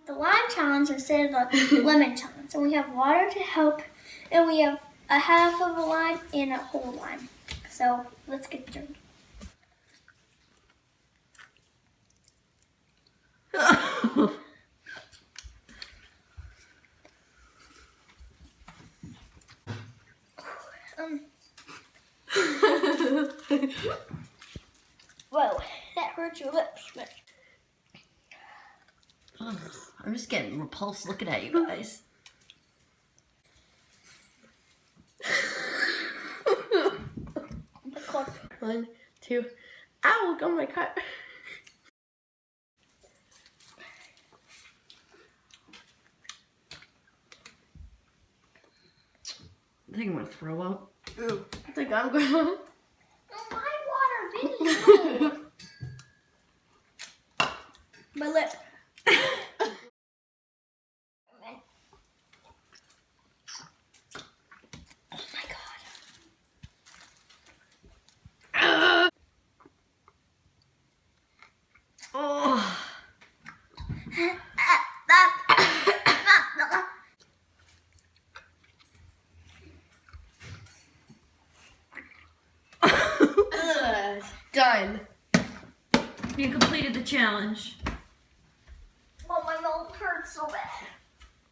The lime challenge instead of the lemon challenge. So we have water to help, and we have a half of a lime and a whole lime. So let's get started. Whoa, that hurt your lips. But... I'm just getting repulsed looking at you guys. One, two. Ow, got my cut. I think I'm gonna throw up. I think I'm gonna. My water video. My lip. Oh my god. Oh. Done. You completed the challenge.